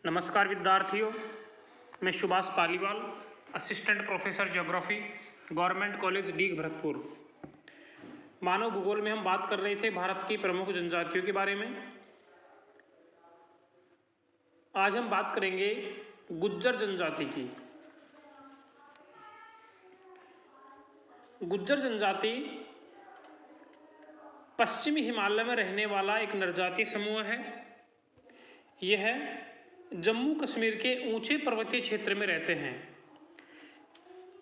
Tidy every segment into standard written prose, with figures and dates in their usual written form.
नमस्कार विद्यार्थियों, मैं Subhash Paliwal, assistant professor geography, government college Deeg Bharatpur. मानव भूगोल में हम बात कर रहे थे भारत की प्रमुख जनजातियों के बारे में। आज हम बात करेंगे गुज्जर जनजाति की। गुज्जर जनजाति पश्चिमी हिमालय में रहने वाला एक नरजातीय समूह है। यह जम्मू कश्मीर के ऊंचे पर्वतीय क्षेत्र में रहते हैं।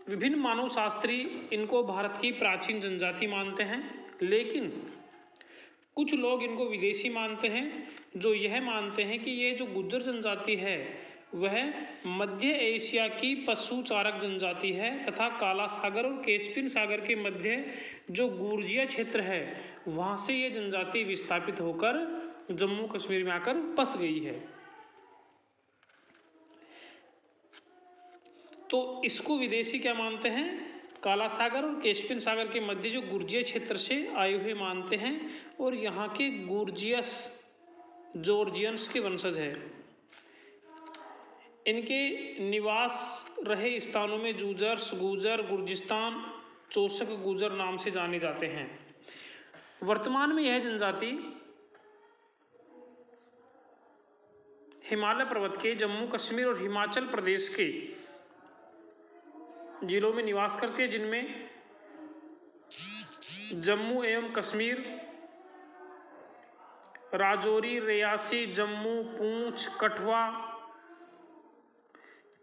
विभिन्न मानवशास्त्री इनको भारत की प्राचीन जनजाति मानते हैं, लेकिन कुछ लोग इनको विदेशी मानते हैं, जो यह मानते हैं कि ये जो गुज्जर जनजाति है वह मध्य एशिया की पशुचारक जनजाति है तथा काला सागर और कैस्पियन सागर के मध्य जो गुर्जिया क्षेत्र है वहाँ से ये जनजाति विस्थापित होकर जम्मू कश्मीर में आकर बस गई है। तो इसको विदेशी क्या मानते हैं? काला सागर और कैस्पियन सागर के मध्य जो गुर्जिया क्षेत्र से आए हुए मानते हैं और यहाँ के गुर्जियस जॉर्जियंस के वंशज है। इनके निवास रहे स्थानों में जूजर्स, गुजर, गुर्जिस्तान, चोसक गुजर नाम से जाने जाते हैं। वर्तमान में यह जनजाति हिमालय पर्वत के जम्मू कश्मीर और हिमाचल प्रदेश के जिलों में निवास करती है, जिनमें जम्मू एवं कश्मीर, राजौरी, रियासी, जम्मू, पूंछ, कठुआ,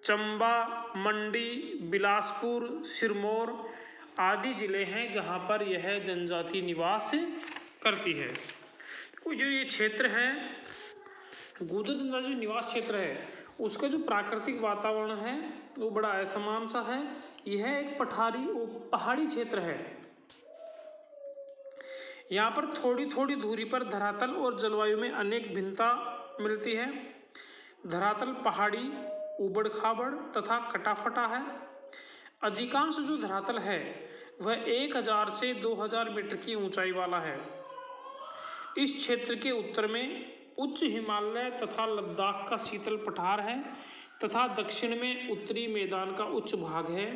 चंबा, मंडी, बिलासपुर, सिरमौर आदि जिले हैं जहां पर यह जनजाति निवास करती है। तो जो ये क्षेत्र है गुज्जर जनजाति जो निवास क्षेत्र है उसका जो प्राकृतिक वातावरण है वो बड़ा असमान सा है। यह एक पहाड़ी क्षेत्र है। यहाँ पर थोड़ी थोड़ी दूरी पर धरातल और जलवायु में अनेक भिन्नता मिलती है। धरातल पहाड़ी, उबड़ खाबड़ तथा कटाफटा है। अधिकांश जो धरातल है वह 1000 से 2000 मीटर की ऊंचाई वाला है। इस क्षेत्र के उत्तर में उच्च हिमालय तथा लद्दाख का शीतल पठार है तथा दक्षिण में उत्तरी मैदान का उच्च भाग है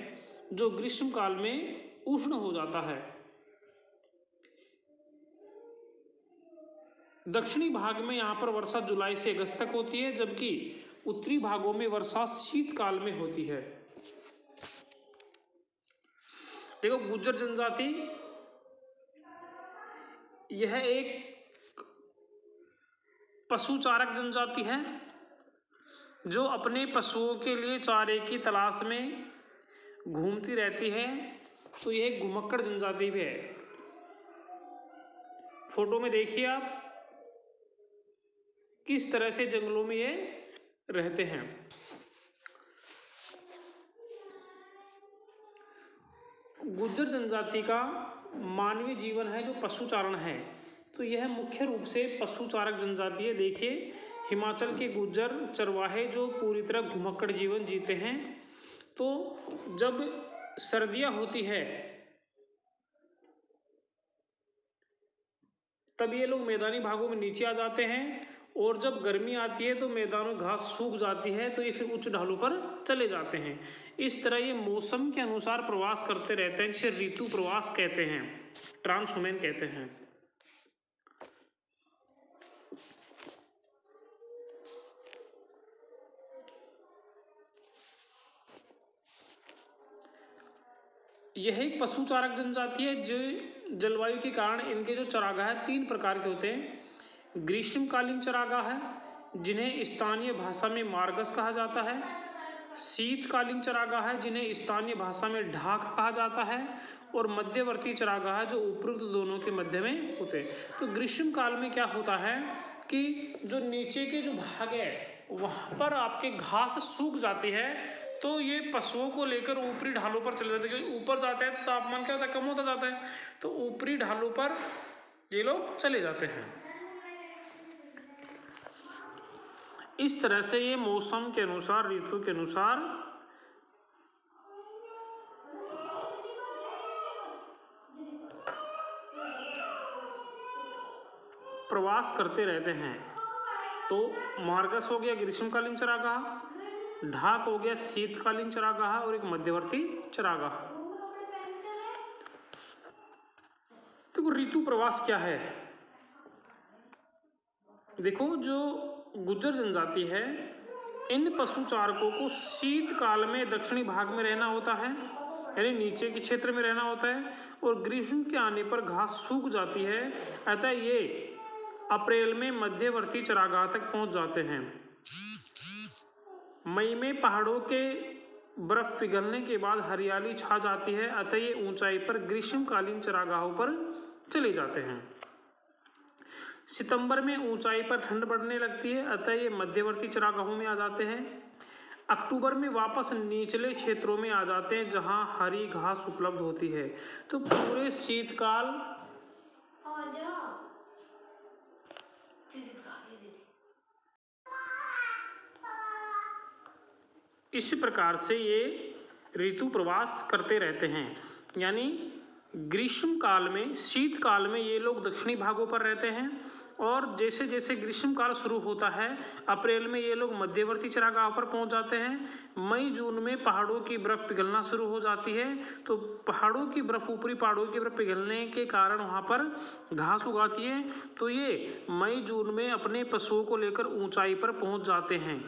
जो ग्रीष्म काल में उष्ण हो जाता है। दक्षिणी भाग में यहाँ पर वर्षा जुलाई से अगस्त तक होती है, जबकि उत्तरी भागों में वर्षा शीतकाल में होती है। देखो, गुज्जर जनजाति यह एक पशुचारक जनजाति है जो अपने पशुओं के लिए चारे की तलाश में घूमती रहती है। तो यह घुमक्कड़ जनजाति भी है। फोटो में देखिए आप किस तरह से जंगलों में ये रहते हैं। गुज्जर जनजाति का मानवीय जीवन है जो पशुचारण है, तो यह मुख्य रूप से पशुचारक जनजाति है। देखिए, हिमाचल के गुज्जर चरवाहे जो पूरी तरह घुमक्कड़ जीवन जीते हैं। तो जब सर्दियां होती है तब ये लोग मैदानी भागों में नीचे आ जाते हैं और जब गर्मी आती है तो मैदानों में घास सूख जाती है तो ये फिर उच्च ढालों पर चले जाते हैं। इस तरह ये मौसम के अनुसार प्रवास करते रहते हैं, जिसे ऋतु प्रवास कहते हैं, ट्रांसहुमेन कहते हैं। यह एक पशुचारक जनजाति है। जो जलवायु के कारण इनके जो चरागाह है 3 प्रकार के होते हैं। ग्रीष्मकालीन चरागाह है जिन्हें स्थानीय भाषा में मार्गस कहा जाता है। शीतकालीन चरागाह है जिन्हें स्थानीय भाषा में ढाक कहा जाता है। और मध्यवर्ती चरागाह है जो उपरोक्त दोनों के मध्य में होते हैं। तो ग्रीष्मकाल में क्या होता है कि जो नीचे के जो भाग है वहाँ पर आपके घास सूख जाती है, तो ये पशुओं को लेकर ऊपरी ढालों पर चले जाते हैं, क्योंकि ऊपर जाते हैं तो तापमान क्या होता है, कम होता जाता है। तो ऊपरी ढालों पर ये लोग चले जाते हैं। इस तरह से ये मौसम के अनुसार, ऋतु के अनुसार प्रवास करते रहते हैं। तो मार्गस हो गया ग्रीष्मकालीन चरागाह, ढाक हो गया शीतकालीन चरागाह और एक मध्यवर्ती चरागाह। तो ऋतु प्रवास क्या है? देखो, जो गुज्जर जनजाति है, इन पशु चारकों को शीतकाल में दक्षिणी भाग में रहना होता है, यानी नीचे के क्षेत्र में रहना होता है, और ग्रीष्म के आने पर घास सूख जाती है। अतः ये अप्रैल में मध्यवर्ती चरागाह तक पहुंच जाते हैं। मई में पहाड़ों के बर्फ पिघलने के बाद हरियाली छा जाती है, अतः ये ऊंचाई पर ग्रीष्मकालीन चरागाहों पर चले जाते हैं। सितंबर में ऊंचाई पर ठंड बढ़ने लगती है, अतः ये मध्यवर्ती चरागाहों में आ जाते हैं। अक्टूबर में वापस निचले क्षेत्रों में आ जाते हैं जहां हरी घास उपलब्ध होती है। तो पूरे शीतकाल इस प्रकार से ये ऋतु प्रवास करते रहते हैं। यानी ग्रीष्म काल में, शीतकाल में ये लोग दक्षिणी भागों पर रहते हैं, और जैसे जैसे ग्रीष्म काल शुरू होता है अप्रैल में ये लोग मध्यवर्ती चरागाह पर पहुंच जाते हैं। मई जून में पहाड़ों की बर्फ पिघलना शुरू हो जाती है, तो पहाड़ों की बर्फ, ऊपरी पहाड़ों की बर्फ पिघलने के कारण वहाँ पर घास उगाती है। तो ये मई जून में अपने पशुओं को लेकर ऊंचाई पर पहुँच जाते हैं,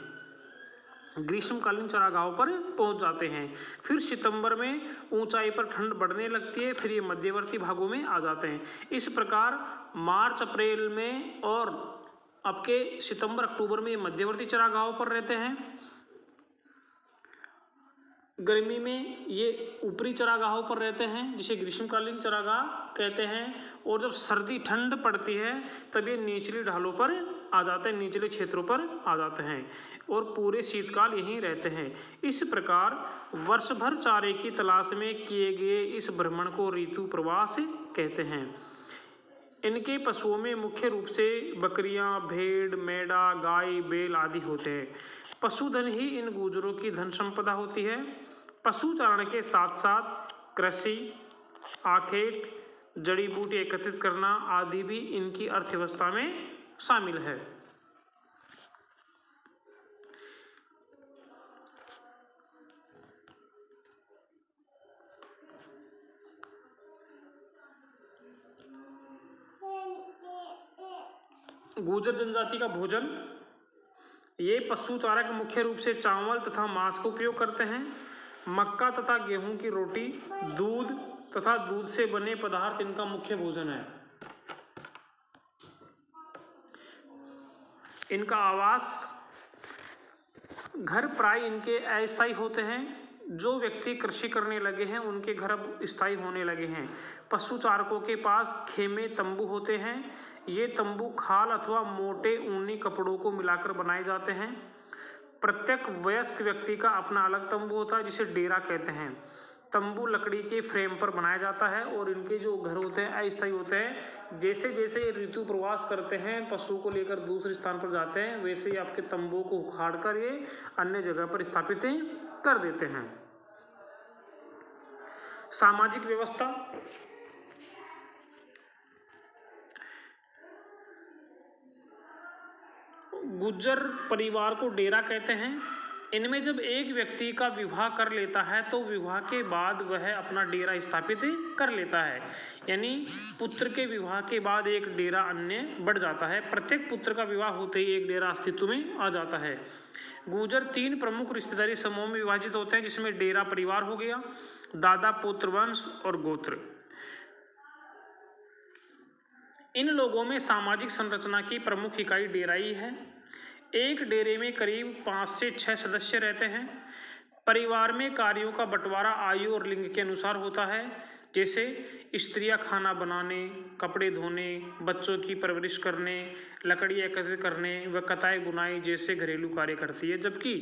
ग्रीष्मकालीन चरागाहों पर पहुंच जाते हैं। फिर सितंबर में ऊंचाई पर ठंड बढ़ने लगती है, फिर ये मध्यवर्ती भागों में आ जाते हैं। इस प्रकार मार्च अप्रैल में और आपके सितंबर अक्टूबर में ये मध्यवर्ती चरागाहों पर रहते हैं। गर्मी में ये ऊपरी चरागाहों पर रहते हैं, जिसे ग्रीष्मकालीन चरागाह कहते हैं। और जब सर्दी ठंड पड़ती है तब ये निचली ढालों पर आ जाते हैं, निचले क्षेत्रों पर आ जाते हैं, और पूरे शीतकाल यहीं रहते हैं। इस प्रकार वर्ष भर चारे की तलाश में किए गए इस भ्रमण को ऋतु प्रवास कहते हैं। इनके पशुओं में मुख्य रूप से बकरियां, भेड़, मेढ़ा, गाय, बैल आदि होते हैं। पशुधन ही इन गुजरों की धन संपदा होती है। पशु चारण के साथ साथ कृषि, आखेट, जड़ी बूटी एकत्रित करना आदि भी इनकी अर्थव्यवस्था में शामिल है। गुर्जर जनजाति का भोजन, ये पशु चारक मुख्य रूप से चावल तथा मांस का उपयोग करते हैं। मक्का तथा गेहूं की रोटी, दूध तथा दूध से बने पदार्थ इनका मुख्य भोजन है। इनका आवास, घर प्राय इनके अस्थायी होते हैं। जो व्यक्ति कृषि करने लगे हैं उनके घर अब स्थायी होने लगे हैं। पशु चारकों के पास खेमे, तंबू होते हैं। ये तंबू खाल अथवा मोटे ऊनी कपड़ों को मिलाकर बनाए जाते हैं। प्रत्येक वयस्क व्यक्ति का अपना अलग तंबू होता है, जिसे डेरा कहते हैं। तंबू लकड़ी के फ्रेम पर बनाया जाता है, और इनके जो घर होते हैं अस्थायी होते हैं। जैसे जैसे ये ऋतु प्रवास करते हैं, पशु को लेकर दूसरे स्थान पर जाते हैं, वैसे ही आपके तंबू को उखाड़ कर ये अन्य जगह पर स्थापित कर देते हैं। सामाजिक व्यवस्था, गुज्जर परिवार को डेरा कहते हैं। इनमें जब एक व्यक्ति का विवाह कर लेता है तो विवाह के बाद वह अपना डेरा स्थापित कर लेता है। यानी पुत्र के विवाह के बाद एक डेरा अन्य बढ़ जाता है। प्रत्येक पुत्र का विवाह होते ही एक डेरा अस्तित्व में आ जाता है। गुर्जर 3 प्रमुख रिश्तेदारी समूहों में विभाजित होते हैं, जिसमें डेरा परिवार हो गया, दादा पुत्र वंश और गोत्र। इन लोगों में सामाजिक संरचना की प्रमुख इकाई डेरा ही है। एक डेरे में करीब 5 से 6 सदस्य रहते हैं। परिवार में कार्यों का बंटवारा आयु और लिंग के अनुसार होता है। जैसे स्त्रियां खाना बनाने, कपड़े धोने, बच्चों की परवरिश करने, लकड़ी एकत्रित करने व कताई बुनाई जैसे घरेलू कार्य करती है, जबकि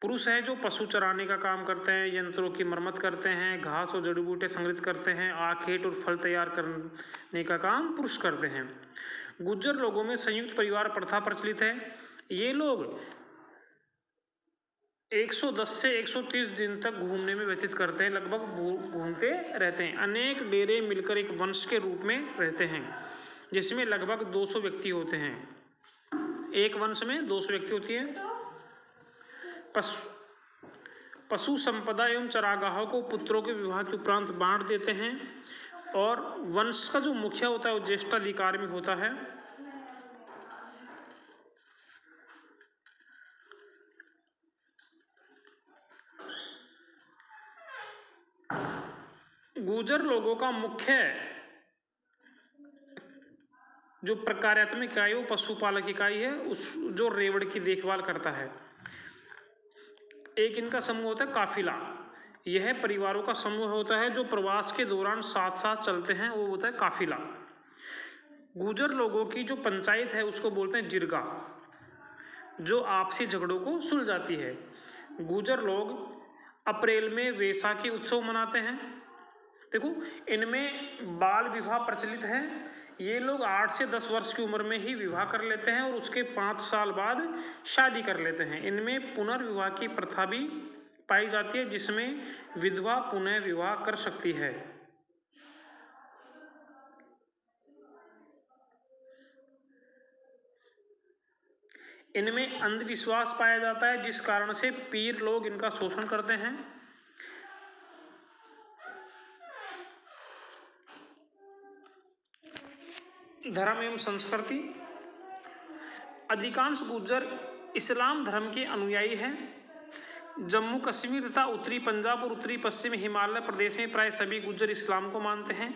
पुरुष हैं जो पशु चराने का काम करते हैं, यंत्रों की मरम्मत करते हैं, घास और जड़ी बूटी संग्रहित करते हैं, आखेट और फल तैयार करने का काम पुरुष करते हैं। गुज्जर लोगों में संयुक्त परिवार प्रथा प्रचलित है। ये लोग 110 से 130 दिन तक घूमने में व्यतीत करते हैं, लगभग घूमते रहते हैं। अनेक डेरे मिलकर एक वंश के रूप में रहते हैं। जिसमें लगभग 200 व्यक्ति होते हैं। एक वंश में 200 व्यक्ति होती है। पशु संपदा एवं चरागाहों को पुत्रों के विवाह के उपरांत बांट देते हैं और वंश का जो मुखिया होता है वो ज्येष्ठाधिकार में होता है। गुर्जर लोगों का मुख्य जो प्रकार्यात्मक इकाई वो पशुपालक इकाई है, उस जो रेवड़ की देखभाल करता है। एक इनका समूह होता है काफिला। यह परिवारों का समूह होता है जो प्रवास के दौरान साथ साथ चलते हैं, वो होता है काफिला। गुर्जर लोगों की जो पंचायत है उसको बोलते हैं जिरगा, जो आपसी झगड़ों को सुलझाती है। गुर्जर लोग अप्रैल में वैसाखी उत्सव मनाते हैं। देखो, इनमें बाल विवाह प्रचलित है। ये लोग 8 से 10 वर्ष की उम्र में ही विवाह कर लेते हैं और उसके 5 साल बाद शादी कर लेते हैं। इनमें पुनर्विवाह की प्रथा भी पाई जाती है, जिसमें विधवा पुनः विवाह कर सकती है। इनमें अंधविश्वास पाया जाता है, जिस कारण से पीर लोग इनका शोषण करते हैं। धर्म एवं संस्कृति। अधिकांश गुर्जर इस्लाम धर्म के अनुयायी हैं। जम्मू कश्मीर तथा उत्तरी पंजाब और उत्तरी पश्चिम हिमालय प्रदेश में प्राय सभी गुर्जर इस्लाम को मानते हैं।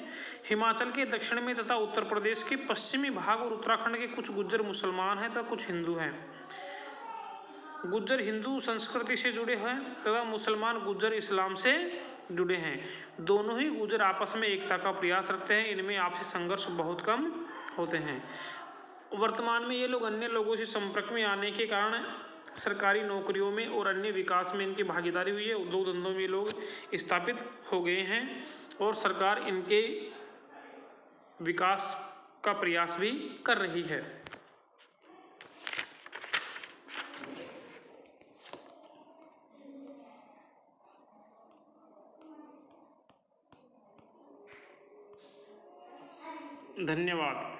हिमाचल के दक्षिण में तथा उत्तर प्रदेश के पश्चिमी भाग और उत्तराखंड के कुछ गुर्जर मुसलमान हैं तथा कुछ हिंदू हैं। गुर्जर हिंदू संस्कृति से जुड़े हैं तथा मुसलमान गुर्जर इस्लाम से जुड़े हैं। दोनों ही गुर्जर आपस में एकता का प्रयास रखते हैं। इनमें आपसी संघर्ष बहुत कम होते हैं। वर्तमान में ये लोग अन्य लोगों से संपर्क में आने के कारण सरकारी नौकरियों में और अन्य विकास में इनकी भागीदारी हुई है। उद्योग धंधों में लोग स्थापित हो गए हैं और सरकार इनके विकास का प्रयास भी कर रही है। धन्यवाद।